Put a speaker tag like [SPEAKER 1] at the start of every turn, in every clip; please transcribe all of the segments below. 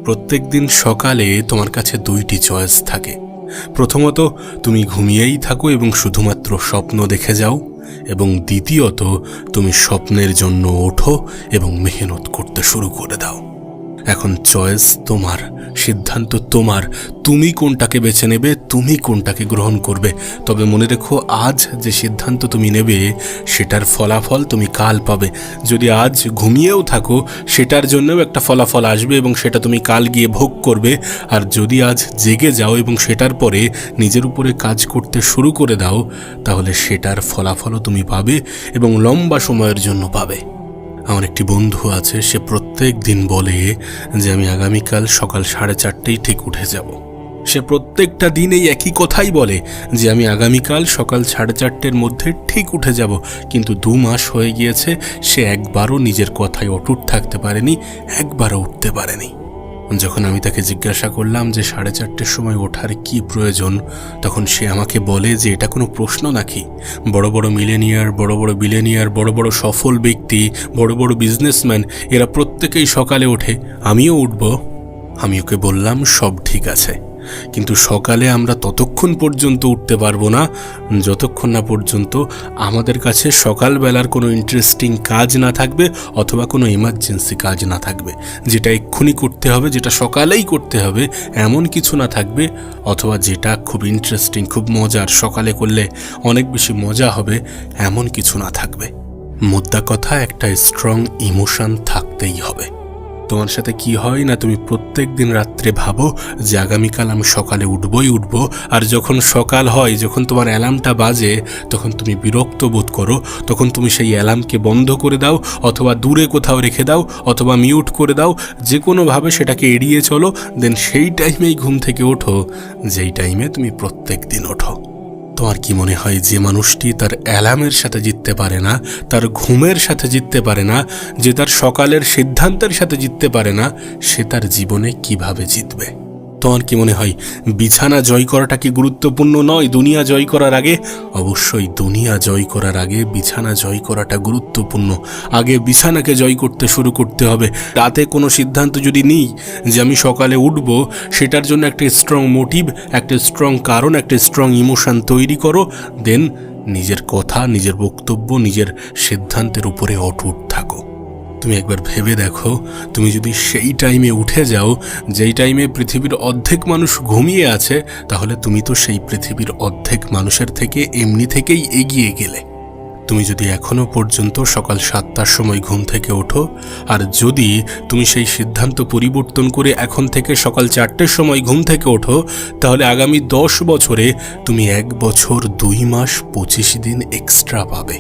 [SPEAKER 1] প্রত্যেক দিন সকালে তোমার কাছে দুইটি চয়েস থাকে। প্রথমত, তুমি ঘুমিয়েই থাকো এবং শুধুমাত্র স্বপ্ন দেখে যাও, এবং দ্বিতীয়ত, তুমি স্বপ্নের জন্য ওঠো এবং মেহনত করতে শুরু করে দাও। এখন চয়েস তোমার, সিদ্ধান্ত তোমার। তুমি কোনটাকে বেছে নেবে, তুমি কোনটাকে গ্রহণ করবে। তবে মনে রেখো, আজ যে সিদ্ধান্ত তুমি নেবে সেটার ফলাফল তুমি কাল পাবে। যদি আজ ঘুমিয়েও থাকো, সেটার জন্যও একটা ফলাফল আসবে এবং সেটা তুমি কাল গিয়ে ভোগ করবে। আর যদি আজ জেগে যাও এবং সেটার পরে নিজের উপরে কাজ করতে শুরু করে দাও, তাহলে সেটার ফলাফলও তুমি পাবে এবং লম্বা সময়ের জন্য পাবে। আমার একটি বন্ধু আছে, সে প্রত্যেক দিন বলে যে আমি আগামীকাল সকাল 4:30 ঠিক উঠে যাব। সে প্রত্যেকটা দিন এই একই কথাই বলে যে আমি আগামীকাল সকাল 4:30-র মধ্যে ঠিক উঠে যাব। কিন্তু 2 মাস হয়ে গিয়েছে, সে একবারও নিজের কথায় অটুট থাকতে পারেনি, একবারও উঠতে পারেনি। যখন আমি তাকে জিজ্ঞাসা করলাম যে 4:30-র সময় ওঠার কি প্রয়োজন, তখন সে আমাকে বলে যে এটা কোনো প্রশ্ন নাকি? বড় বড় মিলেনিয়ার, বড় বড় বিলেনিয়ার, বড় বড় সফল ব্যক্তি, বড় বড় বিজনেসম্যান, এরা প্রত্যেকেই সকালে ওঠে, আমিও উঠব। আমি ওকে বললাম সব ঠিক আছে, কিন্তু সকালে আমরা ততক্ষণ পর্যন্ত উঠতে পারবো না যতক্ষণ না পর্যন্ত আমাদের কাছে সকালবেলার কোনো ইন্টারেস্টিং কাজ না থাকবে অথবা কোনো ইমার্জেন্সি কাজ না থাকবে, যেটা এক্ষুনি করতে হবে, যেটা সকালেই করতে হবে এমন কিছু না থাকবে, অথবা যেটা খুব ইন্টারেস্টিং, খুব মজার, সকালে করলে অনেক বেশি মজা হবে এমন কিছু না থাকবে। মোদ্দা কথা, একটা স্ট্রং ইমোশন থাকতেই হবে। তোমার সাথে কি হয় না, তুমি প্রত্যেক দিন রাত্রে ভাবো যে আগামীকাল আমি সকালে উঠবই উঠব, আর যখন সকাল হয়, যখন তোমার অ্যালার্মটা বাজে, তখন তুমি বিরক্ত বোধ করো, তখন তুমি সেই অ্যালার্মকে বন্ধ করে দাও, অথবা দূরে কোথাও রেখে দাও, অথবা মিউট করে দাও, যে কোনোভাবে সেটাকে এড়িয়ে চলো। দেন সেই টাইমেই ঘুম থেকে ওঠো যেই টাইমে তুমি প্রত্যেক দিন ওঠো। তোমার কি মনে হয়, যে মানুষটি তার অ্যালার্মের সাথে জিততে পারে না, তার ঘুমের সাথে জিততে পারে না, যে তার সকালের সিদ্ধান্তের সাথে জিততে পারে না, সে তার জীবনে কিভাবে জিতবে? তোমার কি মনে হয়, বিছানা জয় করাটা কি গুরুত্বপূর্ণ নয় দুনিয়া জয় করার আগে? অবশ্যই দুনিয়া জয় করার আগে বিছানা জয় করাটা গুরুত্বপূর্ণ। আগে বিছানাকে জয় করতে শুরু করতে হবে। রাতে কোনো সিদ্ধান্ত যদি নিই যে আমি সকালে উঠব, সেটার জন্য একটা স্ট্রং মোটিভ, একটা স্ট্রং কারণ, একটা স্ট্রং ইমোশন তৈরি করো। দেন নিজের কথা, নিজের বক্তব্য, নিজের সিদ্ধান্তের উপরে অটুট থাকো। তুমি একবার ভেবে দেখো, তুমি যদি সেই টাইমে উঠে যাও যেই টাইমে পৃথিবীর অর্ধেক মানুষ ঘুমিয়ে আছে, তাহলে তুমি তো সেই পৃথিবীর অর্ধেক মানুষের থেকে এমনি থেকেই এগিয়ে গেলে। তুমি যদি এখনো পর্যন্ত সকাল 7টার সময় ঘুম থেকে ওঠো, আর যদি তুমি সেই সিদ্ধান্ত পরিবর্তন করে এখন থেকে সকাল 4টের সময় ঘুম থেকে ওঠো, তাহলে আগামী 10 বছরে তুমি 1 বছর 2 মাস 25 দিন এক্সট্রা পাবে।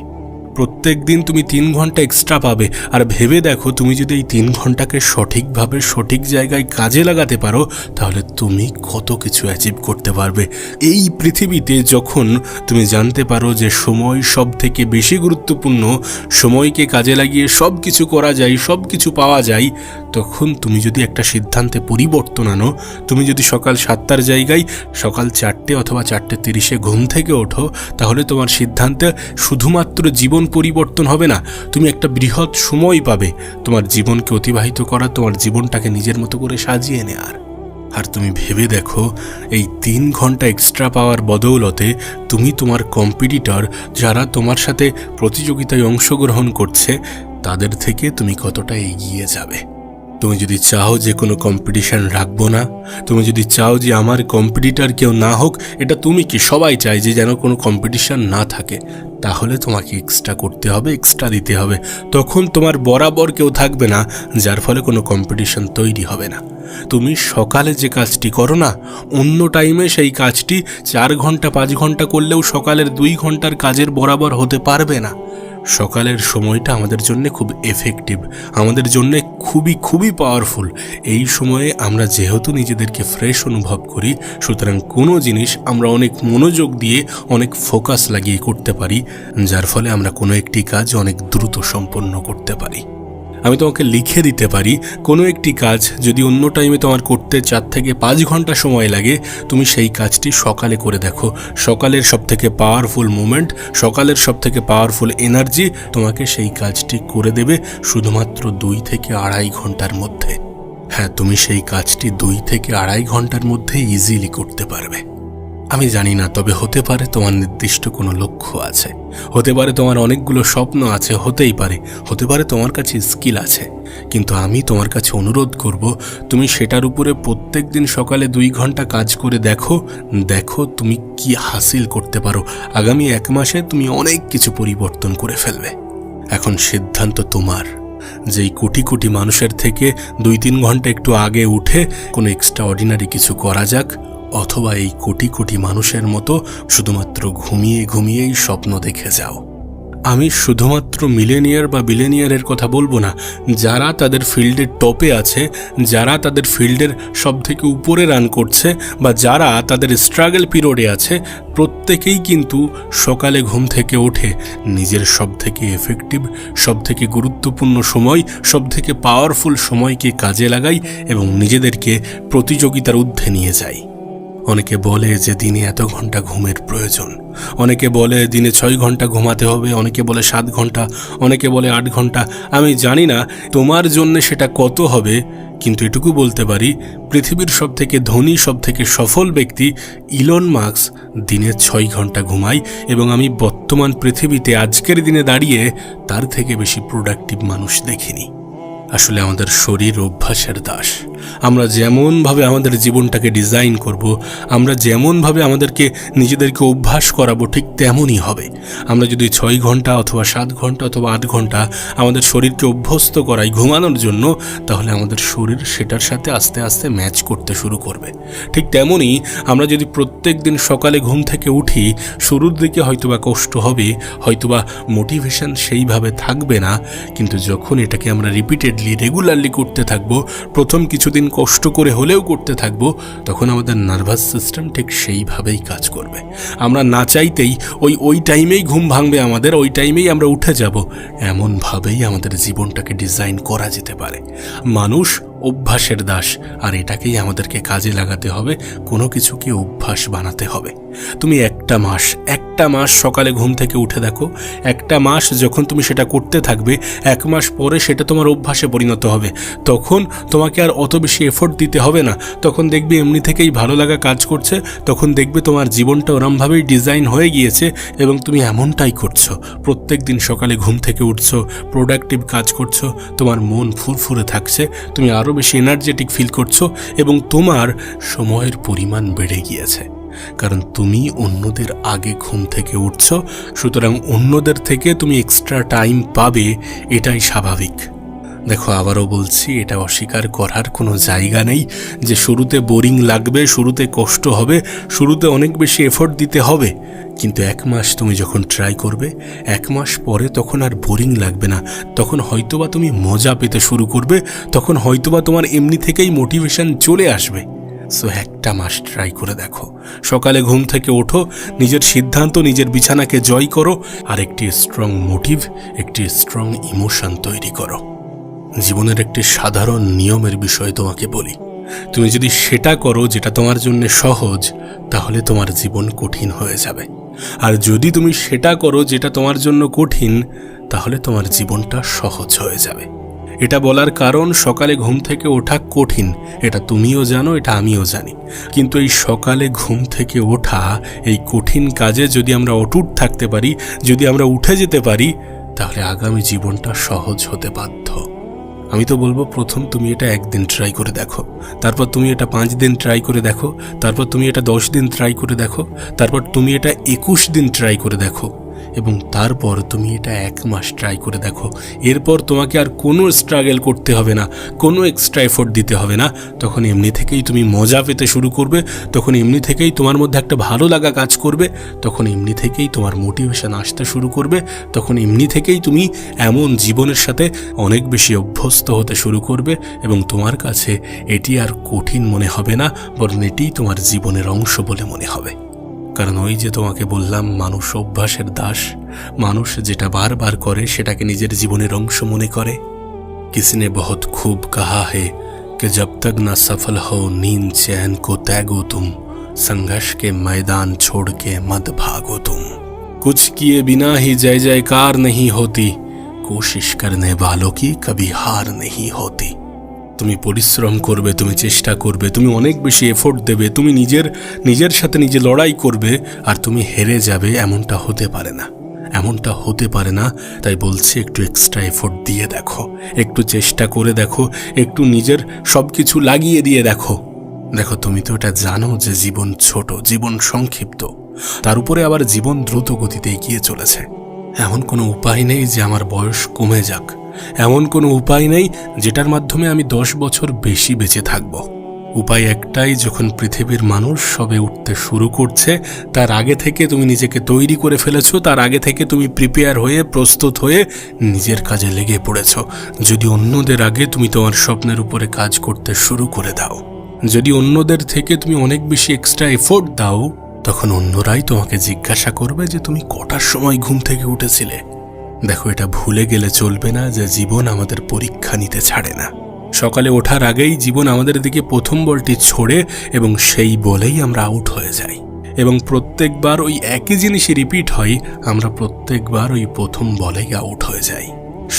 [SPEAKER 1] প্রত্যেক দিন তুমি 3 ঘন্টা এক্সট্রা পাবে। আর ভেবে দেখো, তুমি যদি এই 3 ঘন্টাকে সঠিকভাবে সঠিক জায়গায় কাজে লাগাতে পারো, তাহলে তুমি কত কিছু অ্যাচিভ করতে পারবে। এই পৃথিবীতে যখন তুমি জানতে পারো যে সময় সব থেকে বেশি গুরুত্বপূর্ণ, সময়কে কাজে লাগিয়ে সব কিছু করা যায়, সব কিছু পাওয়া যায়, তখন তুমি যদি একটা সিদ্ধান্তে পরিবর্তন আনো, তুমি যদি সকাল 7টার জায়গায় সকাল 4টে অথবা 4:30 ঘুম থেকে ওঠো, তাহলে তোমার সিদ্ধান্তে শুধুমাত্র জীবন পরিবর্তন হবে না, তুমি একটা বৃহৎ সময় পাবে তোমার জীবনকে অতিবাহিত করা, তোমার জীবনটাকে নিজের মতো করে সাজিয়ে নেওয়ার। আর তুমি ভেবে দেখো, এই 3 ঘন্টা এক্সট্রা পাওয়ার বদৌলতে তুমি তোমার কম্পিটিটর, যারা তোমার সাথে প্রতিযোগিতায় অংশগ্রহণ করছে, তাদের থেকে তুমি কতটা এগিয়ে যাবে। তুমি যদি চাও যে কোনো কম্পিটিশন রাখবো না, তুমি যদি চাও যে আমার কম্পিটিটর কেউ না হোক, এটা তুমি কি, সবাই চায় যে যেন কোনো কম্পিটিশন না থাকে, তাহলে তোমাকে এক্সট্রা করতে হবে, এক্সট্রা দিতে হবে। তখন তোমার বরাবর কেউ থাকবে না, যার ফলে কোনো কম্পিটিশন তৈরি হবে না। তুমি সকালে যে কাজটি করো না, অন্য টাইমে সেই কাজটি 4 ঘন্টা 5 ঘন্টা করলেও সকালের 2 ঘন্টার কাজের বরাবর হতে পারবে না। সকালের সময়টা আমাদের জন্য খুব এফেক্টিভ, আমাদের জন্য খুবই পাওয়ারফুল। এই সময়ে আমরা যেহেতু নিজেদেরকে ফ্রেশ অনুভব করি, সুতরাং কোনো জিনিস আমরা অনেক মনোযোগ দিয়ে, অনেক ফোকাস লাগিয়ে করতে পারি, যার ফলে আমরা কোনো একটি কাজ অনেক দ্রুত সম্পন্ন করতে পারি। আমি তোমাকে লিখে দিতে পারি, কোনো একটি কাজ যদি অন্য টাইমে তোমার করতে 4 থেকে 5 ঘন্টা সময় লাগে, তুমি সেই কাজটি সকালে করে দেখো। সকালের সবথেকে পাওয়ারফুল মুমেন্ট, সকালের সবথেকে পাওয়ারফুল এনার্জি তোমাকে সেই কাজটি করে দেবে শুধুমাত্র 2 থেকে 2.5 ঘন্টার মধ্যে। হ্যাঁ, তুমি সেই কাজটি 2 থেকে 2.5 ঘন্টার মধ্যে ইজিলি করতে পারবে। আমি জানি না, তবে হতে পারে তোমার নির্দিষ্ট কোনো লক্ষ্য আছে, হতে পারে তোমার অনেকগুলো স্বপ্ন আছে, হতে পারে তোমার কাছে স্কিল আছে, কিন্তু আমি তোমার কাছে অনুরোধ করব তুমি সেটার উপরে প্রত্যেক দিন সকালে 2 ঘন্টা কাজ করে দেখো তুমি কি হাসিল করতে পারো। আগামী 1 মাসে তুমি অনেক কিছু পরিবর্তন করে ফেলবে। এখন সিদ্ধান্ত তোমার, যেই কোটি কোটি মানুষের থেকে 2-3 ঘন্টা একটু আগে উঠে কোনো এক্সট্রা অর্ডিনারি কিছু করা যাক, অথবা এই কোটি কোটি মানুষের মতো শুধুমাত্র ঘুমিয়েই স্বপ্ন দেখে যাও। আমি শুধুমাত্র মিলেনিয়ার বা বিলেনিয়ারের কথা বলবো না, যারা তাদের ফিল্ডের টপে আছে, যারা তাদের ফিল্ডের সব থেকে উপরে রান করছে, বা যারা তাদের স্ট্রাগল পিরিয়ডে আছে, প্রত্যেকেই কিন্তু সকালে ঘুম থেকে ওঠে নিজের সব থেকে এফেক্টিভ, সব থেকে গুরুত্বপূর্ণ সময়, সব থেকে পাওয়ারফুল সময়কে কাজে লাগায় এবং নিজেদেরকে প্রতিযোগিতার ঊর্ধ্বে নিয়ে যায়। অনেকে বলে যে দিনে এত ঘন্টা ঘুমের প্রয়োজন, অনেকে বলে দিনে 6 ঘন্টা ঘুমাতে হবে, অনেকে বলে 7 ঘন্টা, অনেকে বলে 8 ঘন্টা। আমি জানি না তোমার জন্য সেটা কত হবে, কিন্তু এটুকু বলতে পারি পৃথিবীর সব থেকে ধনী, সব থেকে সফল ব্যক্তি ইলন মাস্ক দিনে 6 ঘন্টা ঘুমায়, এবং আমি বর্তমান পৃথিবীতে আজকের দিনে দাঁড়িয়ে তার থেকে বেশি প্রোডাক্টিভ মানুষ দেখিনি। আসলে আমাদের শরীর অভ্যাসের দাস। আমরা যেমনভাবে আমাদের জীবনটাকে ডিজাইন করব, আমরা যেমনভাবে আমাদেরকে নিজেদেরকে অভ্যাস করাবো, ঠিক তেমনই হবে। আমরা যদি 6 ঘন্টা অথবা 7 ঘন্টা অথবা 8 ঘন্টা আমাদের শরীরকে অভ্যস্ত করাই ঘুমানোর জন্য, তাহলে আমাদের শরীর সেটার সাথে আস্তে আস্তে ম্যাচ করতে শুরু করবে। ঠিক তেমনই আমরা যদি প্রত্যেক দিন সকালে ঘুম থেকে উঠি, শুরুর দিকে হয়তোবা কষ্ট হবে, হয়তোবা মোটিভেশন সেইভাবে থাকবে না, কিন্তু যখন এটাকে আমরা রেগুলারলি করতে থাকবো, প্রথম কিছুদিন কষ্ট করে হলেও করতে থাকবো, তখন আমাদের নার্ভাস সিস্টেম ঠিক সেইভাবেই কাজ করবে। আমরা না চাইতেই ওই টাইমেই ঘুম ভাঙবে আমাদের, ওই টাইমেই আমরা উঠে যাব। এমনভাবেই আমাদের জীবনটাকে ডিজাইন করা যেতে পারে। মানুষ অভ্যাসের দাস, আর এটাকেই আমাদেরকে কাজে লাগাতে হবে, কোনো কিছুকে অভ্যাস বানাতে হবে। তুমি একটা মাস সকালে ঘুম থেকে উঠে দেখো, একটা মাস যখন তুমি সেটা করতে থাকবে, 1 মাস পরে সেটা তোমার অভ্যাসে পরিণত হবে। তখন তোমাকে আর অত বেশি এফোর্ট দিতে হবে না, তখন দেখবে এমনি থেকেই ভালো লাগা কাজ করছে, তখন দেখবে তোমার জীবনটা ওরমভাবেই ডিজাইন হয়ে গিয়েছে এবং তুমি এমনটাই করছো। প্রত্যেক দিন সকালে ঘুম থেকে উঠছো, প্রোডাক্টিভ কাজ করছো, তোমার মন ফুরফুরে থাকছে, তুমি আরও বেশি এনার্জেটিক ফিল করছো এবং তোমার সময়ের পরিমাণ বেড়ে গিয়েছে, কারণ তুমি অন্যদের আগে ঘুম থেকে উঠছো। সুতরাং অন্যদের থেকে তুমি এক্সট্রা টাইম পাবে, এটাই স্বাভাবিক। দেখো, আবারও বলছি, এটা অস্বীকার করার কোনো জায়গা নেই যে শুরুতে বোরিং লাগবে, শুরুতে কষ্ট হবে, শুরুতে অনেক বেশি এফোর্ট দিতে হবে, কিন্তু 1 মাস তুমি যখন ট্রাই করবে, 1 মাস পরে তখন আর বোরিং লাগবে না, তখন হয়তোবা তুমি মজা পেতে শুরু করবে, তখন হয়তোবা তোমার এমনি থেকেই মোটিভেশন চলে আসবে। সো 1 মাস ট্রাই করে দেখো, সকালে ঘুম থেকে ওঠো, নিজের সিদ্ধান্ত, নিজের বিছানাকে জয় করো, আর একটি স্ট্রং মোটিভ, একটি স্ট্রং ইমোশন তৈরি করো। জীবনের একটি সাধারণ নিয়মের বিষয় তোমাকে বলি, তুমি যদি সেটা করো যেটা তোমার জন্য সহজ, তাহলে তোমার জীবন কঠিন হয়ে যাবে। আর যদি তুমি সেটা করো যেটা তোমার জন্য কঠিন, তাহলে তোমার জীবনটা সহজ হয়ে যাবে। এটা বলার কারণ, সকালে ঘুম থেকে ওঠা কঠিন, এটা তুমিও জানো, এটা আমিও জানি, কিন্তু এই সকালে ঘুম থেকে ওঠা, এই কঠিন কাজে যদি আমরা অটুট থাকতে পারি, যদি আমরা উঠে যেতে পারি, তাহলে আগামী জীবনটা সহজ হতে বাধ্য। আমি তো বলবো, প্রথম তুমি এটা 1 দিন ট্রাই করে দেখো, তারপর তুমি এটা 5 দিন ট্রাই করে দেখো, তারপর তুমি এটা 10 দিন ট্রাই করে দেখো, তারপর তুমি এটা 21 দিন ট্রাই করে দেখো, এবং তারপর তুমি এটা 1 মাস ট্রাই করে দেখো। এরপর তোমাকে আর কোনো স্ট্রাগল করতে হবে না, কোনো এক্সট্রা এফোর্ট দিতে হবে না, তখন এমনি থেকেই তুমি মজা পেতে শুরু করবে, তখন এমনি থেকেই তোমার মধ্যে একটা ভালো লাগা কাজ করবে, তখন এমনি থেকেই তোমার মোটিভেশন আসতে শুরু করবে, তখন এমনি থেকেই তুমি এমন জীবনের সাথে অনেক বেশি অভ্যস্ত হতে শুরু করবে, এবং তোমার কাছে এটি আর কঠিন মনে হবে না, বরং এটিই তোমার জীবনের অংশ বলে মনে হবে। কারণ ওই যে তোমাকে বললাম, মানুষ অভ্যাসের দাস, মানুষ যেটা বারবার করে সেটাকে নিজের জীবনের অংশ মনে করে। কিসনে বহুত খুব কাহা হে कि जब तक न सफल हो नींद चैन को त्यागो तुम, संघर्ष के मैदान छोड़ के मत भागो तुम, कुछ किए बिना ही जय जयकार नहीं होती, कोशिश करने वालों की कभी हार नहीं होती। তুমি পরিশ্রম করবে, তুমি চেষ্টা করবে, তুমি অনেক বেশি এফোর্ট দেবে, তুমি নিজের সাথে নিজে লড়াই করবে, আর তুমি হেরে যাবে, এমনটা হতে পারে না। এমনটা হতে পারে না। তাই বলছি, একটু এক্সট্রা এফোর্ট দিয়ে দেখো, একটু চেষ্টা করে দেখো, একটু নিজের সব কিছু লাগিয়ে দিয়ে দেখো। দেখো, তুমি তো এটা জানো যে জীবন ছোট, জীবন সংক্ষিপ্ত, তার উপরে আবার জীবন দ্রুত গতিতে এগিয়ে চলেছে। এমন কোনো উপায় নেই যে আমার বয়স কমে যাক, এমন কোনো উপায় নেই যেটার মাধ্যমে আমি 10 বছর বেশি বেঁচে থাকব। উপায় একটাই, যখন পৃথিবীর মানুষ সবে উঠতে শুরু করছে তার আগে থেকে তুমি নিজেকে তৈরি করে ফেলেছো, তার আগে থেকে তুমি প্রিপেয়ার হয়ে প্রস্তুত হয়ে নিজের কাজে লেগে পড়েছো। যদি অন্যদের আগে তুমি তোমার স্বপ্নের উপরে কাজ করতে শুরু করে দাও, যদি অন্যদের থেকে তুমি অনেক বেশি এক্সট্রা এফোর্ট দাও, তখন অন্যরাই তোমাকে জিজ্ঞাসা করবে যে তুমি কটার সময় ঘুম থেকে উঠেছিলে। দেখো, এটা ভুলে গেলে চলবে না যে জীবন আমাদের পরীক্ষা নিতে ছাড়ে না। সকালে ওঠার আগেই জীবন আমাদের দিকে প্রথম বলটি ছোড়ে এবং সেই বলেই আমরা আউট হয়ে যাই, এবং প্রত্যেকবার ওই একই জিনিসই রিপিট হয়, আমরা প্রত্যেকবার ওই প্রথম বলেই আউট হয়ে যাই।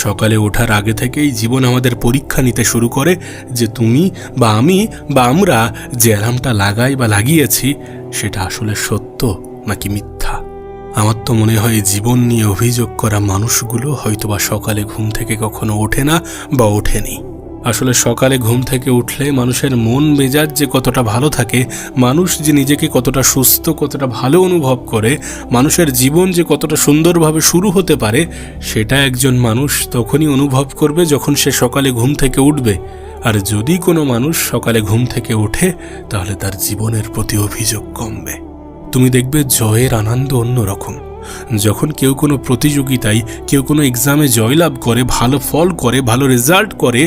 [SPEAKER 1] সকালে ওঠার আগে থেকেই জীবন আমাদের পরীক্ষা নিতে শুরু করে যে তুমি বা আমি বা আমরা যে অ্যালার্মটা লাগাই বা লাগিয়েছি সেটা আসলে সত্য নাকি মিথ্যা। আমার তো মনে হয় জীবন নিয়ে অভিযোগ করা মানুষগুলো হয়তোবা সকালে ঘুম থেকে কখনো ওঠে না বা ওঠেনি। আসলে সকালে ঘুম থেকে উঠলে মানুষের মন মেজাজ যে কতটা ভালো থাকে, মানুষ যে নিজেকে কতটা সুস্থ, কতটা ভালো অনুভব করে, মানুষের জীবন যে কতটা সুন্দরভাবে শুরু হতে পারে, সেটা একজন মানুষ তখনই অনুভব করবে যখন সে সকালে ঘুম থেকে উঠবে। আর যদি কোনো মানুষ সকালে ঘুম থেকে ওঠে, তাহলে তার জীবনের প্রতি অভিযোগ কমবে। তুমি দেখবে জয়ের আনন্দ অন্যরকম। যখন কেউ কোনো প্রতিযোগিতায়, কেউ কোনো এক্সামে জয়লাভ করে, ভালো ফল করে, ভালো রেজাল্ট করে,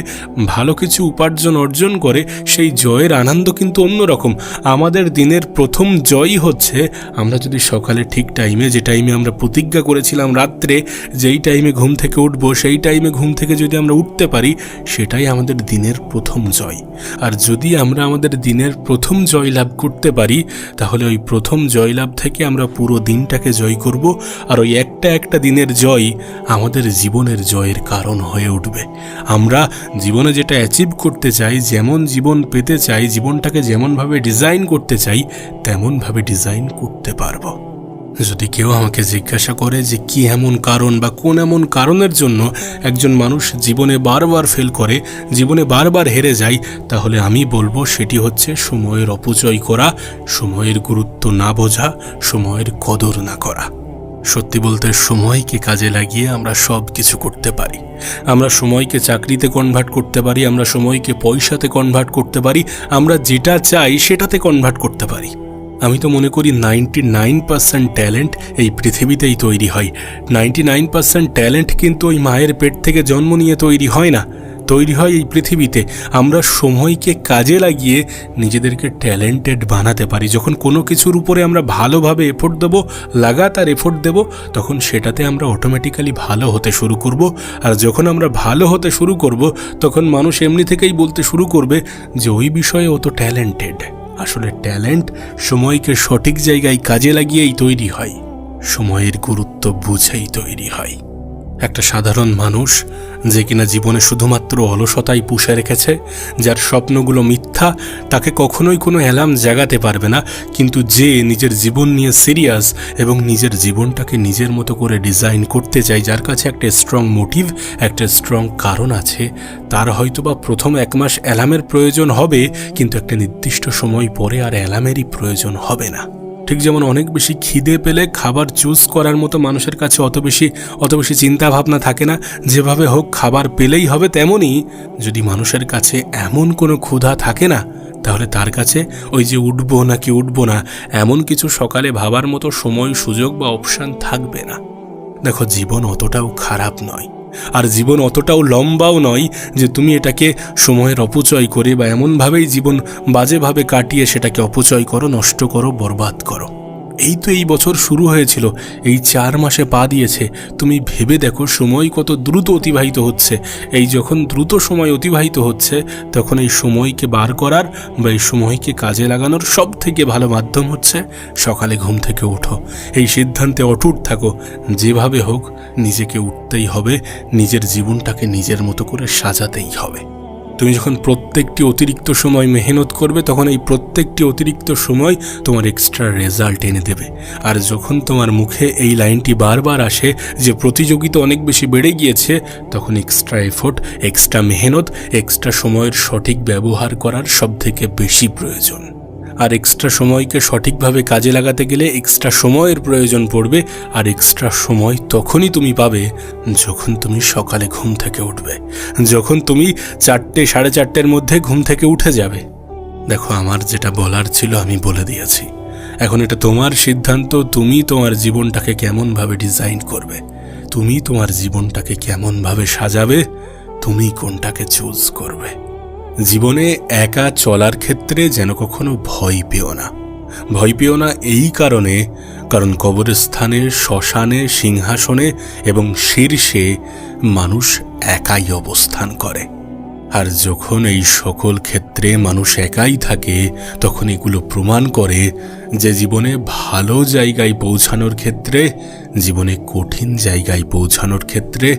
[SPEAKER 1] ভালো কিছু উপার্জন অর্জন করে, সেই জয়ের আনন্দ কিন্তু অন্যরকম। আমাদের দিনের প্রথম জয়ই হচ্ছে আমরা যদি সকালে ঠিক টাইমে, যে টাইমে আমরা প্রতিজ্ঞা করেছিলাম রাত্রে যেই টাইমে ঘুম থেকে উঠবো, সেই টাইমে ঘুম থেকে যদি আমরা উঠতে পারি, সেটাই আমাদের দিনের প্রথম জয়। আর যদি আমরা আমাদের দিনের প্রথম জয়লাভ করতে পারি, তাহলে ওই প্রথম জয়লাভ থেকে আমরা পুরো দিনটাকে জয় করব। আর ওই একটা দিনের জয় আমাদের জীবনের জয়ের কারণ হয়ে উঠবে। আমরা জীবনে যেটা অ্যাচিভ করতে চাই, যেমন জীবন পেতে চাই, জীবনটাকে যেমনভাবে ডিজাইন করতে চাই, তেমনভাবে ডিজাইন করতে পারবো। যদি কেউ আমাকে জিজ্ঞাসা করে যে কি এমন কারণ বা কোন এমন কারণের জন্য একজন মানুষ জীবনে বারবার ফেল করে, জীবনে বারবার হেরে যায়, তাহলে আমি বলবো সেটি হচ্ছে সময়ের অপচয় করা, সময়ের গুরুত্ব না বোঝা, সময়ের কদর না করা। সত্যি বলতে, সময়কে কাজে লাগিয়ে আমরা সব কিছু করতে পারি। আমরা সময়কে চাকরিতে কনভার্ট করতে পারি, আমরা সময়কে পয়সাতে কনভার্ট করতে পারি, আমরা যেটা চাই সেটাতে কনভার্ট করতে পারি। আমি তো মনে করি 99% ট্যালেন্ট এই পৃথিবীতেই তৈরি হয়। 99% ট্যালেন্ট কিন্তু ওই মায়ের পেট থেকে জন্ম নিয়ে তৈরি হয় না, তৈরি হয় এই পৃথিবীতে। আমরা সময়কে কাজে লাগিয়ে নিজেদেরকে ট্যালেন্টেড বানাতে পারি। যখন কোনো কিছুর উপরে আমরা ভালোভাবে এফোর্ট দেবো, লাগাতার এফোর্ট দেব, তখন সেটাতে আমরা অটোমেটিক্যালি ভালো হতে শুরু করব। আর যখন আমরা ভালো হতে শুরু করব, তখন মানুষ এমনি থেকেই বলতে শুরু করবে যে ওই বিষয়ে ও তো ট্যালেন্টেড। আসলে ট্যালেন্ট সময়কে সঠিক জায়গায় কাজে লাগিয়েই তৈরি হয়, সময়ের গুরুত্ব বুঝেই তৈরি হয়। একটা সাধারণ মানুষ যে কিনা জীবনে শুধুমাত্র অলসতাই পুষে রেখেছে, যার স্বপ্নগুলো মিথ্যা, তাকে কখনোই কোনো অ্যালার্ম জাগাতে পারবে না। কিন্তু যে নিজের জীবন নিয়ে সিরিয়াস এবং নিজের জীবনটাকে নিজের মতো করে ডিজাইন করতে চায়, যার কাছে একটা স্ট্রং মোটিভ, একটা স্ট্রং কারণ আছে, তার হয়তোবা প্রথম 1 মাস অ্যালার্মের প্রয়োজন হবে, কিন্তু একটা নির্দিষ্ট সময় পরে আর অ্যালার্মেরই প্রয়োজন হবে না। ঠিক যেমন অনেক বেশি খিদে পেলে খাবার চুজ করার মতো মানুষের কাছে অত বেশি চিন্তা ভাবনা থাকে না, যেভাবে হোক খাবার পেলেই হবে, তেমনই যদি মানুষের কাছে এমন কোনো ক্ষুধা থাকে না, তাহলে তার কাছে ওই যে উঠবো নাকি উঠবো না এমন কিছু সকালে ভাবার মতো সময়, সুযোগ বা অপশান থাকবে না। দেখো, জীবন অতটাও খারাপ নয়, আর জীবন অতটাও লম্বাও নয় যে তুমি এটাকে সময়ের অপচয় করে বা এমনভাবেই জীবন বাজেভাবে কাটিয়ে সেটাকে অপচয় করো, নষ্ট করো, বরবাদ করো। এই তো এই বছর শুরু হয়েছিল, এই 4 মাসে পা দিয়েছে। তুমি ভেবে দেখো সময় কত দ্রুত অতিবাহিত হচ্ছে। এই যখন দ্রুত সময় অতিবাহিত হচ্ছে, তখন এই সময়কে বার করার বা এই সময়কে কাজে লাগানোর সব থেকে ভালো মাধ্যম হচ্ছে সকালে ঘুম থেকে ওঠো। এই সিদ্ধান্তে অটুট থাকো, যেভাবে হোক নিজেকে উঠতেই হবে, নিজের জীবনটাকে নিজের মতো করে সাজাতেই হবে। তুমি যখন প্রত্যেকটি অতিরিক্ত সময় মেহনত করবে, তখন এই প্রত্যেকটি অতিরিক্ত সময় তোমার এক্সট্রা রেজাল্ট এনে দেবে। আর যখন তোমার মুখে এই লাইনটি বারবার আসে যে প্রতিযোগিতা অনেক বেশি বেড়ে গিয়েছে, তখন এক্সট্রা এফোর্ট, এক্সট্রা মেহনত, এক্সট্রা সময়ের সঠিক ব্যবহার করার সবথেকে বেশি প্রয়োজন। আর এক্সট্রা সময়কে সঠিকভাবে কাজে লাগাতে গেলে এক্সট্রা সময়ের প্রয়োজন পড়বে। আর এক্সট্রা সময় তখনই তুমি পাবে যখন তুমি সকালে ঘুম থেকে উঠবে, যখন তুমি 4টে, 4:30-এর মধ্যে ঘুম থেকে উঠে যাবে। দেখো, আমার যেটা বলার ছিল আমি বলে দিয়েছি। এখন এটা তোমার সিদ্ধান্ত, তুমি তোমার জীবনটাকে কেমনভাবে ডিজাইন করবে, তুমি তোমার জীবনটাকে কেমনভাবে সাজাবে, তুমি কোনটাকে চুজ করবে। জীবনে একা চলার ক্ষেত্রে যেন কখনো ভয় পেও না। ভয় পেও না এই কারণ কবরস্থানে, শ্মশানে, সিংহাসনে এবং শীর্ষে মানুষ একাই অবস্থান করে। আর যখন এই সকল ক্ষেত্রে মানুষ একাই থাকে, তখন এগুলো প্রমাণ করে যে জীবনে ভালো জায়গায় পৌঁছানোর ক্ষেত্রে, জীবনে কঠিন জায়গায় পৌঁছানোর ক্ষেত্রে,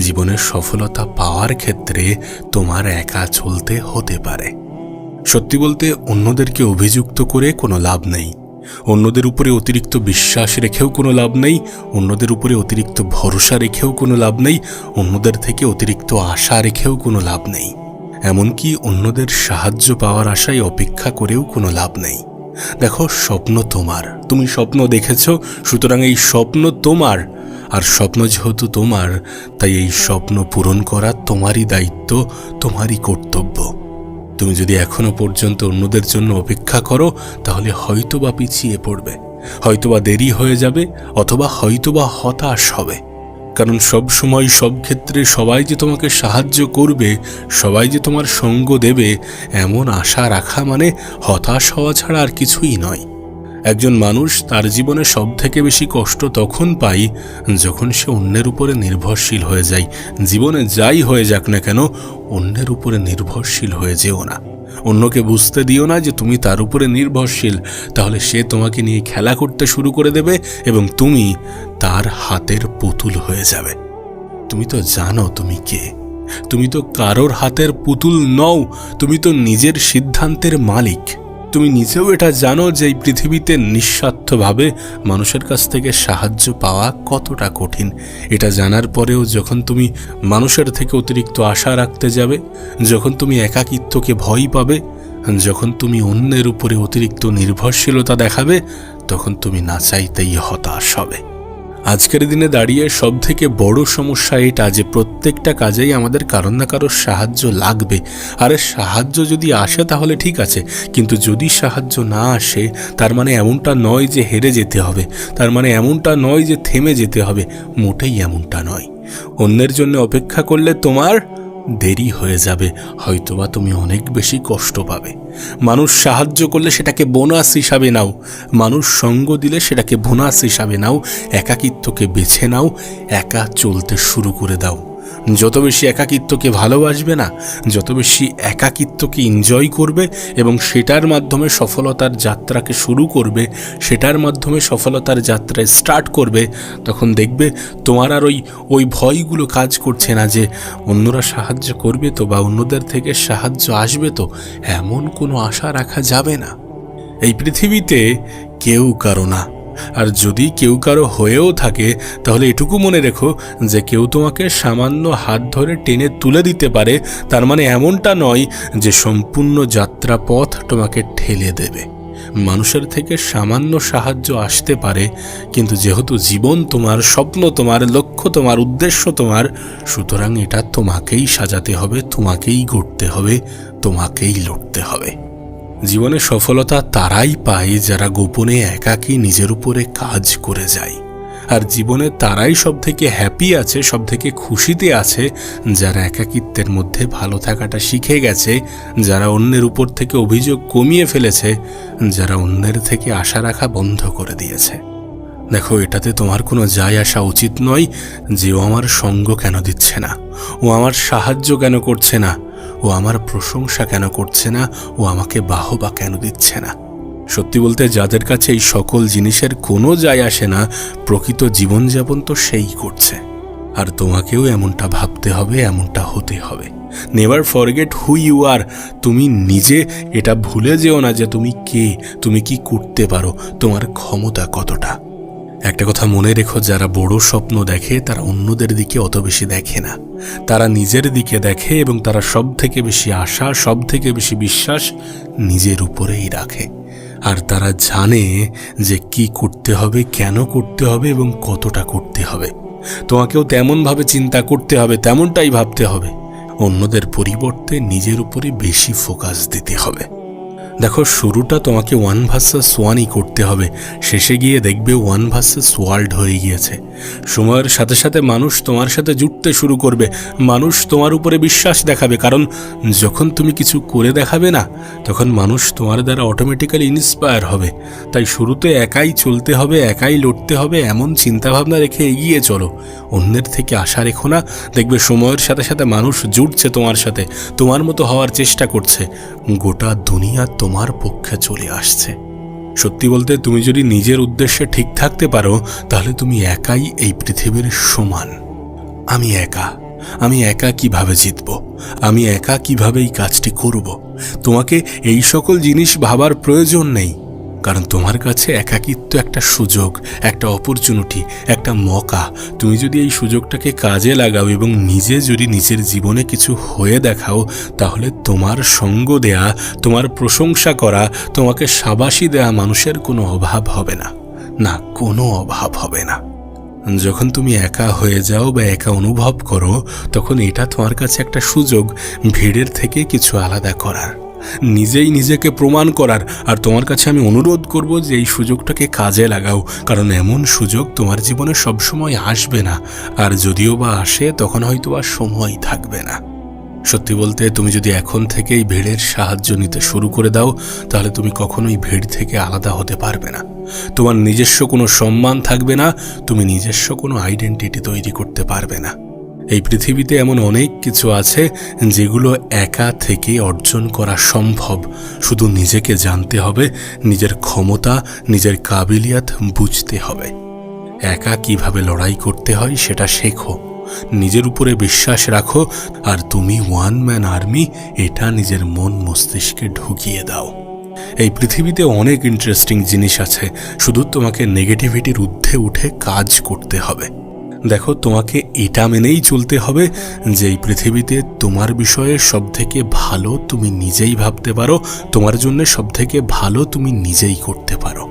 [SPEAKER 1] জীবনের সফলতা পাওয়ার ক্ষেত্রে তোমার একা চলতে হতে পারে। সত্যি বলতে, অন্যদেরকে অভিযুক্ত করে কোনো লাভ নেই, অন্যদের উপরে অতিরিক্ত বিশ্বাস রেখেও কোনো লাভ নেই, অন্যদের উপরে অতিরিক্ত ভরসা রেখেও কোনো লাভ নেই, অন্যদের থেকে অতিরিক্ত আশা রেখেও কোনো লাভ নেই, এমনকি অন্যদের সাহায্য পাওয়ার আশায় অপেক্ষা করেও কোনো লাভ নেই। দেখো, স্বপ্ন তোমার, তুমি স্বপ্ন দেখেছ, সুতরাং এই স্বপ্ন তোমার। আর স্বপ্ন যেহেতু তোমার, তাই এই স্বপ্ন পূরণ করা তোমারই দায়িত্ব, তোমারই কর্তব্য। তুমি যদি এখনো পর্যন্ত অন্যদের জন্য অপেক্ষা করো, তাহলে হয়তোবা পিছিয়ে পড়বে, হয়তোবা দেরি হয়ে যাবে, অথবা হয়তোবা হতাশ হবে। কারণ সব সময়, সব ক্ষেত্রে সবাই যে তোমাকে সাহায্য করবে, সবাই যে তোমার সঙ্গ দেবে, এমন আশা রাখা মানে হতাশ হওয়া ছাড়া আর কিছুই নয়। একজন মানুষ তার জীবনে সবথেকে বেশি কষ্ট তখন পায় যখন সে অন্যের উপরে নির্ভরশীল হয়ে যায়। জীবনে যাই হয়ে যাক না কেন, অন্যের উপরে নির্ভরশীল হয়ে যেও না। অন্যকে বুঝতে দিও না যে তুমি তার উপরে নির্ভরশীল, তাহলে সে তোমাকে নিয়ে খেলা করতে শুরু করে দেবে এবং তুমি তার হাতের পুতুল হয়ে যাবে। তুমি তো জানো তুমি কে, তুমি তো কারোর হাতের পুতুল নও, তুমি তো নিজের সিদ্ধান্তের মালিক। তুমি নিজেও এটা জানো যে এই পৃথিবীতে নিঃস্বার্থভাবে মানুষের কাছ থেকে সাহায্য পাওয়া কতটা কঠিন। এটা জানার পরেও যখন তুমি মানুষের থেকে অতিরিক্ত আশা রাখতে যাবে, যখন তুমি একাকিত্বকে ভয় পাবে, যখন তুমি অন্যের উপরে অতিরিক্ত নির্ভরশীলতা দেখাবে, তখন তুমি না চাইতেই হতাশ হবে। আজকের দিনে দাঁড়িয়ে সবথেকে বড় সমস্যা এটা যে প্রত্যেকটা কাজেই আমাদের কারো না কারোর সাহায্য লাগবে। আরে সাহায্য যদি আসে তাহলে ঠিক আছে, কিন্তু যদি সাহায্য না আসে, তার মানে এমনটা নয় যে হেরে যেতে হবে, তার মানে এমনটা নয় যে থেমে যেতে হবে, মোটেই এমনটা নয়। অন্যের জন্য অপেক্ষা করলে তোমার দেরি হয়ে যাবে, হয়তোবা তুমি অনেক বেশি কষ্ট পাবে। মানুষ সাহায্য করলে সেটাকে বোনাস হিসাবে নাও, মানুষ সঙ্গ দিলে সেটাকে বোনাস হিসাবে নাও। একাকিত্বকে বেছে নাও, একা চলতে শুরু করে দাও। যত বেশি একাকিত্বকে ভালোবাসবে না, যত বেশি একাকিত্বকে এনজয় করবে এবং সেটার মাধ্যমে সফলতার যাত্রাকে শুরু করবে, সেটার মাধ্যমে সফলতার যাত্রায় স্টার্ট করবে, তখন দেখবে তোমার আর ওই ভয়গুলো কাজ করছে না যে অন্যরা সাহায্য করবে তো, বা অন্যদের থেকে সাহায্য আসবে তো, এমন কোনো আশা রাখা যাবে না। এই পৃথিবীতে কেউ কারো না, আর যদি কেউ কারো হয়েও থাকে তাহলে এটুকু মনে রেখো যে কেউ তোমাকে সামান্য হাত ধরে টেনে তুলে দিতে পারে, তার মানে এমনটা নয় যে সম্পূর্ণ যাত্রাপথ তোমাকে ঠেলে দেবে। মানুষের থেকে সামান্য সাহায্য আসতে পারে, কিন্তু যেহেতু জীবন তোমার, স্বপ্ন তোমার, লক্ষ্য তোমার, উদ্দেশ্য তোমার, সুতরাং এটা তোমাকেই সাজাতে হবে, তোমাকেই গড়তে হবে, তোমাকেই লড়তে হবে। জীবনে সফলতা তারাই পায় যারা গোপনে একাকী নিজের উপরে কাজ করে যায়। আর জীবনে তারাই সবথেকে হ্যাপি আছে, সবথেকে খুশিতে আছে যারা একাকিত্বের মধ্যে ভালো থাকাটা শিখে গেছে, যারা অন্যের উপর থেকে অভিযোগ কমিয়ে ফেলেছে, যারা অন্যের থেকে আশা রাখা বন্ধ করে দিয়েছে। দেখো, এটাতে তোমার কোনো যায় আসা উচিত নয় যে ও আমার সঙ্গ কেন দিচ্ছে না, ও আমার সাহায্য কেন করছে না, ও আমার প্রশংসা কেন করছে না, ও আমাকে বাহবা কেন দিচ্ছে না। সত্যি বলতে, যাদের কাছে এই সকল জিনিসের কোনো যায় আসে না, প্রকৃত জীবনযাপন তো সেই করছে। আর তোমাকেও এমনটা ভাবতে হবে, এমনটা হতে হবে। Never forget who you are. তুমি নিজে এটা ভুলে যেও না যে তুমি কে, তুমি কি করতে পারো, তোমার ক্ষমতা কতটা। একটা কথা মনে রেখো, যারা বড় স্বপ্ন দেখে তারা অন্যদের দিকে অত বেশি দেখে না, তারা নিজের দিকে দেখে এবং তারা সব থেকে বেশি আশা, সব থেকে বেশি বিশ্বাস নিজের উপরেই রাখে। আর তারা জানে যে কি করতে হবে, কেন করতে হবে এবং কতটা করতে হবে। তোমাকেও তেমনভাবে চিন্তা করতে হবে, তেমনটাই ভাবতে হবে। অন্যদের পরিবর্তে নিজের উপরে বেশি ফোকাস দিতে হবে। দেখো, শুরুটা তোমাকে 1 ভার্সেস 1ই করতে হবে, শেষে গিয়ে দেখবে 1 ভার্সেস ওয়ার্ল্ড হয়ে গিয়েছে। সময়ের সাথে সাথে মানুষ তোমার সাথে জুটতে শুরু করবে, মানুষ তোমার উপরে বিশ্বাস দেখাবে, কারণ যখন তুমি কিছু করে দেখাবে না, তখন মানুষ তোমার দ্বারা অটোমেটিক্যালি ইন্সপায়ার হবে। তাই শুরুতে একাই চলতে হবে, একাই লড়তে হবে, এমন চিন্তাভাবনা রেখে এগিয়ে চলো। অন্যের থেকে আশা রেখো না। দেখবে সময়ের সাথে সাথে মানুষ জুটছে তোমার সাথে, তোমার মতো হওয়ার চেষ্টা করছে, গোটা দুনিয়া তোমার পক্ষে চলে আসছে। সত্যি বলতে, তুমি যদি নিজের উদ্দেশ্যে ঠিক থাকতে পারো, তাহলে তুমি একাই এই পৃথিবীর সমান। আমি একা কিভাবে জিতব, আমি একা কিভাবে এই কাজটি করব, তোমাকে এই সকল জিনিস ভাবার প্রয়োজন নেই। কারণ তোমার কাছে একাকিত্ব একটা সুযোগ, একটা অপরচুনিটি, একটা মকা। তুমি যদি এই সুযোগটাকে কাজে লাগাও এবং নিজে যদি নিজের জীবনে কিছু হয়ে দেখাও, তাহলে তোমার সঙ্গ দেয়া, তোমার প্রশংসা করা, তোমাকে শাবাশি দেয়া মানুষের কোনো অভাব হবে না, না কোনো অভাব হবে না। যখন তুমি একা হয়ে যাও বা একা অনুভব করো, তখন এটা তোমার কাছে একটা সুযোগ ভিড়ের থেকে কিছু আলাদা করার, নিজেই নিজেকে প্রমাণ করার। আর তোমার কাছে আমি অনুরোধ করব যে এই সুযোগটাকে কাজে লাগাও, কারণ এমন সুযোগ তোমার জীবনে সবসময় আসবে না, আর যদিও বা আসে তখন হয়তো আর সময় থাকবে না। সত্যি বলতে, তুমি যদি এখন থেকেই ভিড়ের সাহায্য নিতে শুরু করে দাও, তাহলে তুমি কখনোই ভিড় থেকে আলাদা হতে পারবে না। তোমার নিজস্ব কোনো সম্মান থাকবে না, তুমি নিজস্ব কোনো আইডেন্টিটি তৈরি করতে পারবে না। এই পৃথিবীতে এমন অনেক কিছু আছে যেগুলো একা থেকে অর্জন করা সম্ভব। শুধু নিজেকে জানতে হবে, নিজের ক্ষমতা, নিজের কাবিলিয়াত বুঝতে হবে। একা কিভাবে লড়াই করতে হয় সেটা শেখো, নিজের উপরে বিশ্বাস রাখো, আর তুমি 1 ম্যান আর্মি এটা নিজের মন মস্তিষ্কে ঢুকিয়ে দাও। এই পৃথিবীতে অনেক ইন্টারেস্টিং জিনিস আছে, শুধু তোমাকে নেগেটিভিটির ঊর্ধ্বে উঠে কাজ করতে হবে। দেখো, তোমাকে এটা মেনেই চলতে হবে যে এই পৃথিবীতে তোমার বিষয়ে সবথেকে ভালো তুমি নিজেই ভাবতে পারো, তোমার জন্য সবথেকে ভালো তুমি নিজেই করতে পারো।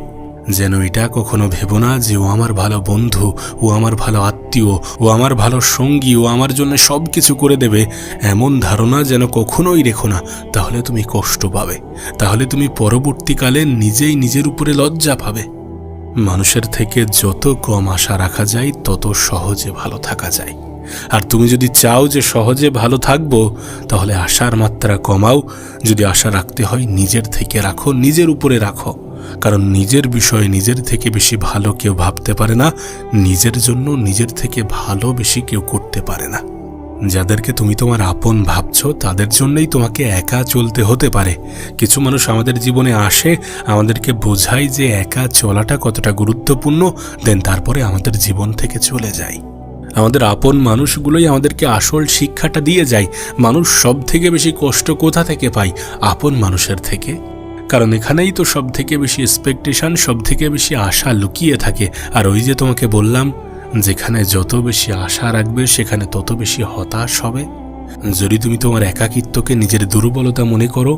[SPEAKER 1] যেন এটা কখনো ভেবো না যে ও আমার ভালো বন্ধু, ও আমার ভালো আত্মীয়, ও আমার ভালো সঙ্গী, ও আমার জন্য সব কিছু করে দেবে, এমন ধারণা যেন কখনোই রেখো না। তাহলে তুমি কষ্ট পাবে, তাহলে তুমি পরবর্তীকালে নিজেই নিজের উপরে লজ্জা পাবে। মানুষের থেকে যত কম আশা রাখা যায়, তত সহজে ভালো থাকা যায়। আর তুমি যদি চাও যে সহজে ভালো থাকবো, তাহলে আশার মাত্রা কমাও। যদি আশা রাখতে হয়, নিজের থেকে রাখো, নিজের উপরে রাখো। কারণ নিজের বিষয়ে নিজের থেকে বেশি ভালো কেউ ভাবতে পারে না, নিজের জন্য নিজের থেকে ভালো বেশি কেউ করতে পারে না। যাদেরকে তুমি তোমার আপন ভাবছো, তাদের জন্যই তোমাকে একা চলতে হতে পারে। কিছু মানুষ আমাদের জীবনে আসে, আমাদেরকে বোঝায় যে একা চলাটা কতটা গুরুত্বপূর্ণ, দেন তারপরে আমাদের জীবন থেকে চলে যায়। আমাদের আপন মানুষগুলোই আমাদেরকে আসল শিক্ষাটা দিয়ে যায়। মানুষ সব থেকে বেশি কষ্ট কোথা থেকে পায়? আপন মানুষের থেকে। কারণ এখানেই তো সব থেকে বেশি এক্সপেকটেশন, সব থেকে বেশি আশা লুকিয়ে থাকে। আর ওই যে তোমাকে বললাম, যেখানে যত বেশি আশা রাখবে সেখানে তত বেশি হতাশ হবে। যদি তুমি তোমার একাকিত্বকে নিজের দুর্বলতা মনে করো,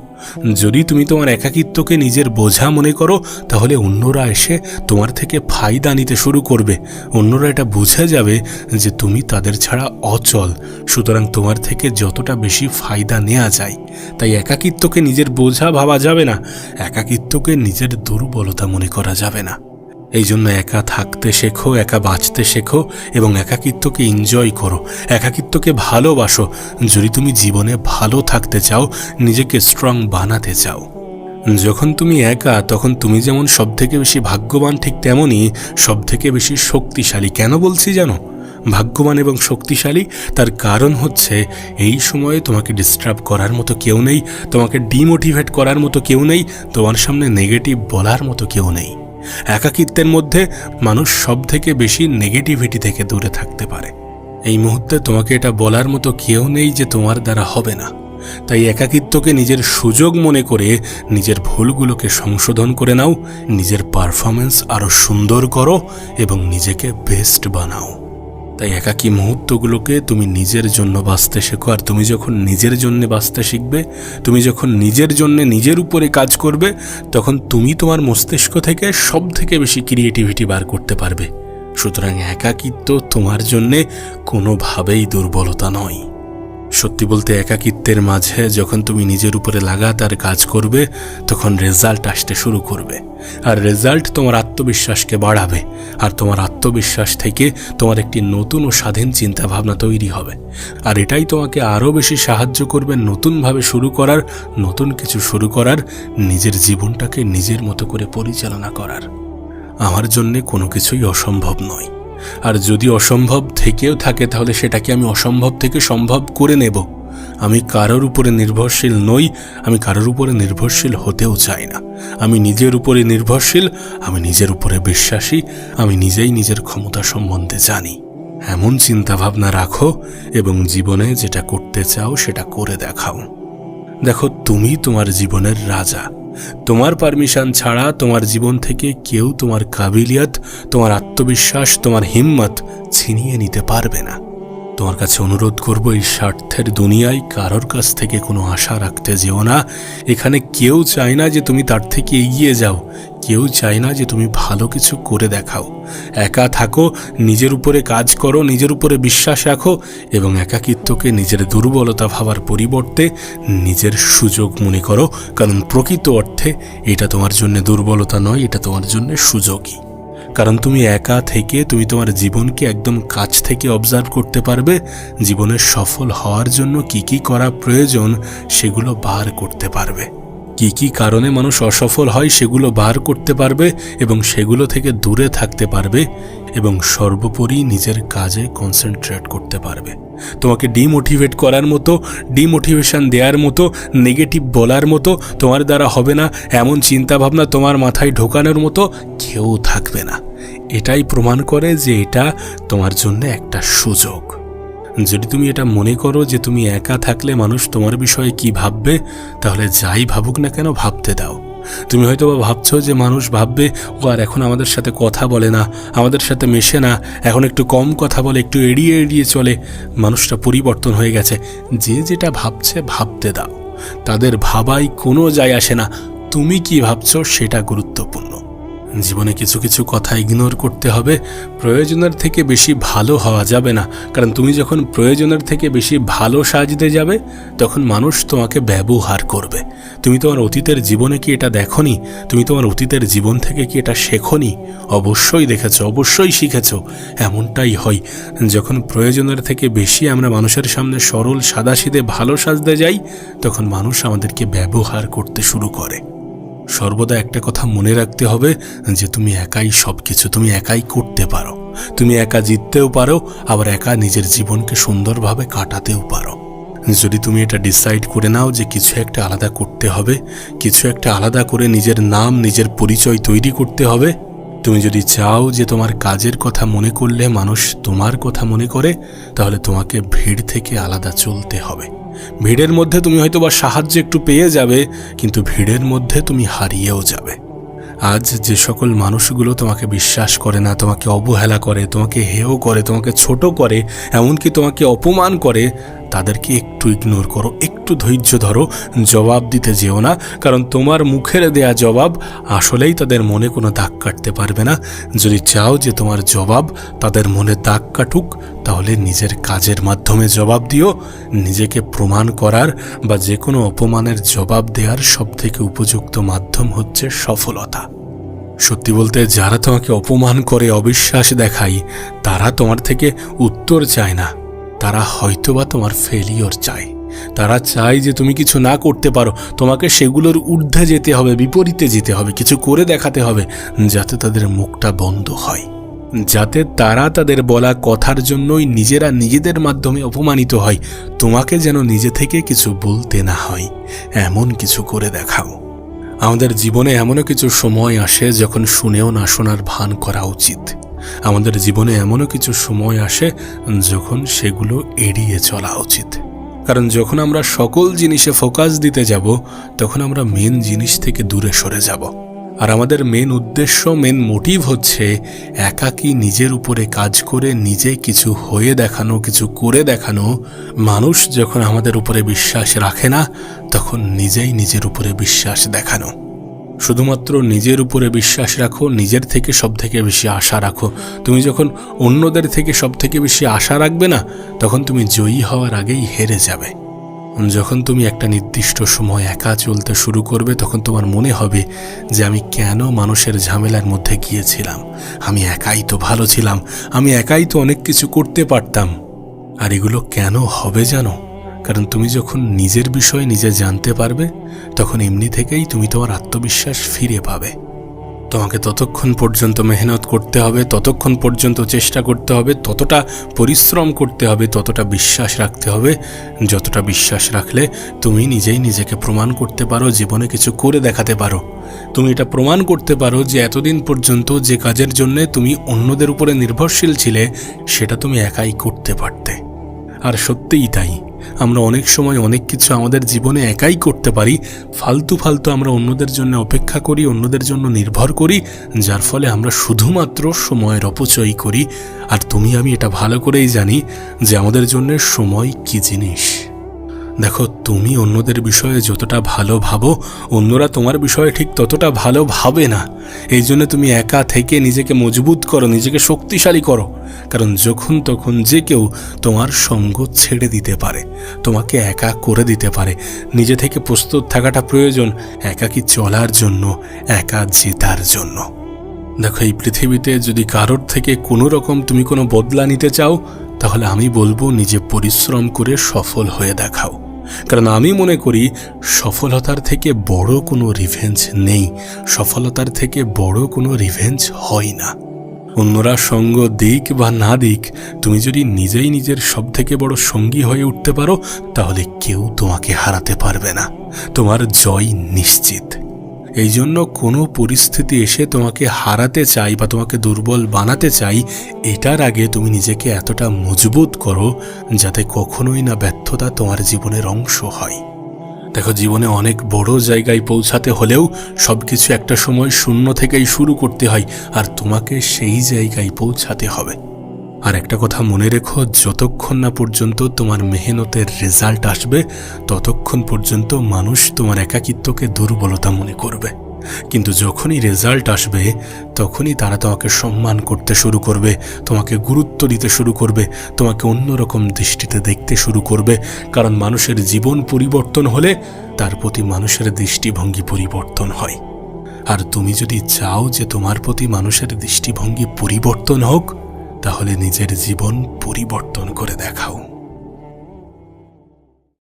[SPEAKER 1] যদি তুমি তোমার একাকিত্বকে নিজের বোঝা মনে করো, তাহলে অন্যরা এসে তোমার থেকে ফায়দা নিতে শুরু করবে। অন্যরা এটা বুঝে যাবে যে তুমি তাদের ছাড়া অচল, সুতরাং তোমার থেকে যতটা বেশি ফায়দা নেওয়া যায়। তাই একাকিত্বকে নিজের বোঝা ভাবা যাবে না, একাকিত্বকে নিজের দুর্বলতা মনে করা যাবে না। এই জন্য একা থাকতে শেখো, একা বাঁচতে শেখো এবং একাকিত্বকে এনজয় করো, একাকিত্বকে ভালোবাসো। যদি তুমি জীবনে ভালো থাকতে চাও, নিজেকে স্ট্রং বানাতে চাও। যখন তুমি একা, তখন তুমি যেমন সব থেকে বেশি ভাগ্যবান, ঠিক তেমনই সব থেকে বেশি শক্তিশালী। কেন বলছি জানো? ভাগ্যবান এবং শক্তিশালী, তার কারণ হচ্ছে এই সময়ে তোমাকে ডিস্টার্ব করার মতো কেউ নেই, তোমাকে ডিমোটিভেট করার মতো কেউ নেই, তোমার সামনে নেগেটিভ বলার মতো কেউ নেই। একাকিত্বের মধ্যে মানুষ সব থেকে বেশি নেগেটিভিটি থেকে দূরে থাকতে পারে। এই মুহূর্তে তোমাকে এটা বলার মতো কেউ নেই যে তোমার দ্বারা হবে না। তাই একাকিত্বকে নিজের সুযোগ মনে করে নিজের ভুলগুলোকে সংশোধন করে নাও, নিজের পারফরমেন্স আরও সুন্দর করো এবং নিজেকে বেস্ট বানাও। তাই একাকী মুহূর্তগুলোকে তুমি নিজের জন্য বাঁচতে শেখো। আর তুমি যখন নিজের জন্য বাঁচতে শিখবে, তুমি যখন নিজের জন্য নিজের উপরে কাজ করবে, তখন তুমি তোমার মস্তিষ্ক থেকে সব থেকে বেশি ক্রিয়েটিভিটি বার করতে পারবে। সুতরাং একাকিত্ব তোমার জন্যে কোনোভাবেই দুর্বলতা নয়। সত্যি বলতে একাকিত্বের মাঝে যখন তুমি নিজের উপরে লাগাতার কাজ করবে, তখন রেজাল্ট আসতে শুরু করবে। আর রেজাল্ট তোমার আত্মবিশ্বাসকে বাড়াবে। আর তোমার আত্মবিশ্বাস থেকে তোমার একটি নতুন ও স্বাধীন চিন্তাভাবনা তৈরি হবে। আর এটাই তোমাকে আরও বেশি সাহায্য করবে নতুনভাবে শুরু করার, নতুন কিছু শুরু করার, নিজের জীবনটাকে নিজের মতো করে পরিচালনা করার। আমার জন্যে কোনো কিছুই অসম্ভব নয়। আর যদি অসম্ভব থেকেও থাকে, তাহলে সেটাকে আমি অসম্ভব থেকে সম্ভব করে নেব। আমি কারোর উপরে নির্ভরশীল নই, আমি কারোর উপরে নির্ভরশীল হতেও চাই না। আমি নিজের উপরে নির্ভরশীল, আমি নিজের উপরে বিশ্বাসী, আমি নিজেই নিজের ক্ষমতা সম্বন্ধে জানি। এমন চিন্তাভাবনা রাখো এবং জীবনে যেটা করতে চাও সেটা করে দেখাও। দেখো, তুমি তোমার জীবনের রাজা। তোমার পারমিশন ছাড়া তোমার জীবন থেকে কেউ তোমার কাবিলিয়ত, তোমার আত্মবিশ্বাস, তোমার হিম্মত ছিনিয়ে নিতে পারবে না। তোমার কাছে অনুরোধ করব, এই স্বার্থের দুনিয়ায় কারোর কাছ থেকে কোনো আশা রাখতে যেও না। এখানে কেউ চায় না যে তুমি তার থেকে এগিয়ে যাও, কেউ চায় না যে তুমি ভালো কিছু করে দেখাও। একা থাকো, নিজের উপরে কাজ করো, নিজের উপরে বিশ্বাস রাখো এবং একাকিত্বকে নিজের দুর্বলতা ভাবার পরিবর্তে নিজের সুযোগ মনে করো। কারণ প্রকৃত অর্থে এটা তোমার জন্য দুর্বলতা নয়, এটা তোমার জন্য সুযোগই। কারণ তুমি একা থেকে তুমি তোমার জীবনকে একদম কাছ থেকে অবজার্ভ করতে পারবে। জীবনের সফল হওয়ার জন্য কি কি করা প্রয়োজন সেগুলো বার করতে পারবে। কি কি কারণে মানুষ অসফল হয় সেগুলো বার করতে পারবে এবং সেগুলো থেকে দূরে থাকতে পারবে এবং সর্বোপরি নিজের কাজে কনসেন্ট্রেট করতে পারবে। তোমাকে ডিমোটিভেট করার মতো, ডিমোটিভেশন দেওয়ার মতো, নেগেটিভ বলার মতো, তোমার দ্বারা হবে না এমন চিন্তাভাবনা তোমার মাথায় ঢোকানোর মতো কেউ থাকবে না। এটাই প্রমাণ করে যে এটা তোমার জন্য একটা সুযোগ। যদি তুমি এটা মনে করো যে তুমি একা থাকলে মানুষ তোমার বিষয়ে কি ভাববে, তাহলে যাই ভাবুক না কেন ভাবতে দাও। তুমি হয়তো বা ভাবছো যে মানুষ ভাববে ও আর এখন আমাদের সাথে কথা বলে না, আমাদের সাথে মেশে না, এখন একটু কম কথা বলে, একটু এড়িয়ে এড়িয়ে চলে, মানুষটা পরিবর্তন হয়ে গেছে। যে যেটা ভাবছে ভাবতে দাও, তাদের ভাবাই কোনো যায় আসে না। তুমি কি ভাবছো সেটা গুরুত্বপূর্ণ। জীবনে কিছু কিছু কথা ইগনোর করতে হবে। প্রয়োজনের থেকে বেশি ভালো হওয়া যাবে না। কারণ তুমি যখন প্রয়োজনের থেকে বেশি ভালো সাজতে যাবে, তখন মানুষ তোমাকে ব্যবহার করবে। তুমি তোমার অতীতের জীবনে কি এটা দেখোনি? তুমি তোমার অতীতের জীবন থেকে কি এটা শেখোনি? অবশ্যই দেখেছো, অবশ্যই শিখেছো। এমনটাই হয় যখন প্রয়োজনের থেকে বেশি আমরা মানুষের সামনে সরল সাদাসিধে ভালো সাজতে যাই, তখন মানুষ আমাদেরকে ব্যবহার করতে শুরু করে। সর্বদা একটা কথা মনে রাখতে হবে যে তুমি একাই সব কিছু, তুমি একাই করতে পারো। তুমি একা জিততেও পারো, আবার একা নিজের জীবনকে সুন্দরভাবে কাটাতেও পারো। যদি তুমি এটা ডিসাইড করে নাও যে কিছু একটা আলাদা করতে হবে, কিছু একটা আলাদা করে নিজের নাম, নিজের পরিচয় তৈরি করতে হবে, তুমি যদি চাও যে তোমার কাজের কথা মনে করলে মানুষ তোমার কথা মনে করে, তাহলে তোমাকে ভিড় থেকে আলাদা চলতে হবে। ভিড়ের মধ্যে তুমি হয়তো বা সাহায্য একটু পেয়ে যাবে, কিন্তু ভিড়ের মধ্যে তুমি হারিয়েও যাবে। আজ যে সকল মানুষগুলো তোমাকে বিশ্বাস করে না, তোমাকে অবহেলা করে, তোমাকে হেয় করে, তোমাকে ছোট করে, এমনকি তোমাকে অপমান করে, তাদেরকে একটু ইগনোর করো, একটু ধৈর্য ধরো, জবাব দিতে যেও না। কারণ তোমার মুখের দেয়া জবাব আসলেই তাদের মনে কোনো দাগ কাটতে পারবে না। যদি চাও যে তোমার জবাব তাদের মনে দাগ কাটুক, তাহলে নিজের কাজের মাধ্যমে জবাব দিও। নিজেকে প্রমাণ করার বা যে কোনো অপমানের জবাব দেওয়ার সবথেকে উপযুক্ত মাধ্যম হচ্ছে সফলতা। সত্যি বলতে, যারা তোমাকে অপমান করে, অবিশ্বাস দেখায়, তারা তোমার থেকে উত্তর চায় না, তারা হয়তোবা তোমার ফেলিওর চায়। তারা চায় যে তুমি কিছু না করতে পারো, তোমাকে সেগুলোর ঊর্ধ্বে যেতে হবে, বিপরীতে যেতে হবে, কিছু করে দেখাতে হবে, যাতে তাদের মুখটা বন্ধ হয়, যাতে তারা তাদের বলা কথার জন্যই নিজেরা নিজেদের মাধ্যমে অপমানিত হয়। তোমাকে যেন নিজে থেকে কিছু বলতে না হয়, এমন কিছু করে দেখাও। আমাদের জীবনে এমনও কিছু সময় আসে যখন শুনেও না শোনার ভান করা উচিত। আমাদের জীবনে এমনও কিছু সময় আসে যখন সেগুলো এড়িয়ে চলা উচিত। কারণ যখন আমরা সকল জিনিসে ফোকাস দিতে যাব, তখন আমরা মেন জিনিস থেকে দূরে সরে যাব। আর আমাদের মেন উদ্দেশ্য, মেন মোটিভ হচ্ছে একাকী নিজের উপরে কাজ করে নিজে কিছু হয়ে দেখানো, কিছু করে দেখানো। মানুষ যখন আমাদের উপরে বিশ্বাস রাখে না, তখন নিজেই নিজের উপরে বিশ্বাস দেখানো। শুধুমাত্র নিজের উপরে বিশ্বাস রাখো, নিজের থেকে সব থেকে বেশি আশা রাখো। তুমি যখন অন্যদের থেকে সব থেকে বেশি আশা রাখবে না, তখন তুমি জয়ী হওয়ার আগেই হেরে যাবে। যখন তুমি একটা নির্দিষ্ট সময় একা চলতে শুরু করবে, তখন তোমার মনে হবে যে আমি কেন মানুষের ঝামেলার মধ্যে গিয়েছিলাম, আমি একাই তো ভালো ছিলাম, আমি একাই তো অনেক কিছু করতে পারতাম। আর এগুলো কেন হবে জানো? কারণ তুমি যখন নিজের বিষয়ে নিজে জানতে পারবে, তখন এমনি থেকেই তুমি তোমার আত্মবিশ্বাস ফিরে পাবে। তোমাকে ততক্ষণ পর্যন্ত মেহনত করতে হবে, ততক্ষণ পর্যন্ত চেষ্টা করতে হবে, ততটা পরিশ্রম করতে হবে, ততটা বিশ্বাস রাখতে হবে, যতটা বিশ্বাস রাখলে তুমি নিজেই নিজেকে প্রমাণ করতে পারো, জীবনে কিছু করে দেখাতে পারো। তুমি এটা প্রমাণ করতে পারো যে এতদিন পর্যন্ত যে কাজের জন্য তুমি অন্যদের উপরে নির্ভরশীল ছিলে, সেটা তুমি একাই করতে পারতে। আর সত্যিই তাই, আমরা অনেক সময় অনেক কিছু আমাদের জীবনে একাই করতে পারি। ফালতু আমরা অন্যদের জন্য অপেক্ষা করি, অন্যদের জন্য নির্ভর করি, যার ফলে আমরা শুধুমাত্র সময়ের অপচয় করি। আর তুমি আমি এটা ভালো করেই জানি যে আমাদের জন্য সময় কি জিনিস। দেখো, তুমি অন্যদের বিষয়ে যতটা ভালো ভাবো, অন্যরা তোমার বিষয়ে ঠিক ততটা ভালো ভাবে না। এই জন্য তুমি একা থেকে নিজেকে মজবুত করো, নিজেকে শক্তিশালী করো। কারণ যখন তখন যে কেউ তোমার সঙ্গ ছেড়ে দিতে পারে, তোমাকে একা করে দিতে পারে। নিজে থেকে প্রস্তুত থাকাটা প্রয়োজন একাকী চলার জন্য, একা জেতার জন্য। দেখো, এই পৃথিবীতে যদি কারোর থেকে কোনো রকম তুমি কোনো বদলা নিতে চাও, তাহলে আমি বলবো নিজে পরিশ্রম করে সফল হয়ে দেখাও। কারণ আমি মনে করি সফলতার থেকে বড় কোনো রিভেঞ্জ নেই, সফলতার থেকে বড় কোনো রিভেঞ্জ হয় না। অন্যরা সঙ্গ দিক বা না দিক, তুমি যদি নিজেই নিজের সব থেকে বড় সঙ্গী হয়ে উঠতে পারো, তাহলে কেউ তোমাকে হারাতে পারবে না। তোমার জয় নিশ্চিত। এই জন্য কোনো পরিস্থিতি এসে তোমাকে হারাতে চাই বা তোমাকে দুর্বল বানাতে চাই, এটার আগে তুমি নিজেকে এতটা মজবুত করো যাতে কখনোই না ব্যর্থতা তোমার জীবনের অংশ হয়। দেখো, জীবনে অনেক বড় জায়গায় পৌঁছাতে হলেও সবকিছু একটা সময় শূন্য থেকেই শুরু করতে হয়, আর তোমাকে সেই জায়গায় পৌঁছাতে হবে। আর একটা কথা মনে রেখো, যতক্ষণ না পর্যন্ত তোমার মেহনতের রেজাল্ট আসবে, ততক্ষণ পর্যন্ত মানুষ তোমার একাকিত্বকে দুর্বলতা মনে করবে। কিন্তু যখনই রেজাল্ট আসবে, তখনই তারা তোমাকে সম্মান করতে শুরু করবে, তোমাকে গুরুত্ব দিতে শুরু করবে, তোমাকে অন্যরকম দৃষ্টিতে দেখতে শুরু করবে। কারণ মানুষের জীবন পরিবর্তন হলে তার প্রতি মানুষের দৃষ্টিভঙ্গি পরিবর্তন হয়। আর তুমি যদি চাও যে তোমার প্রতি মানুষের দৃষ্টিভঙ্গি পরিবর্তন হোক, তাহলে নিজের জীবন পরিবর্তন করে দেখাও।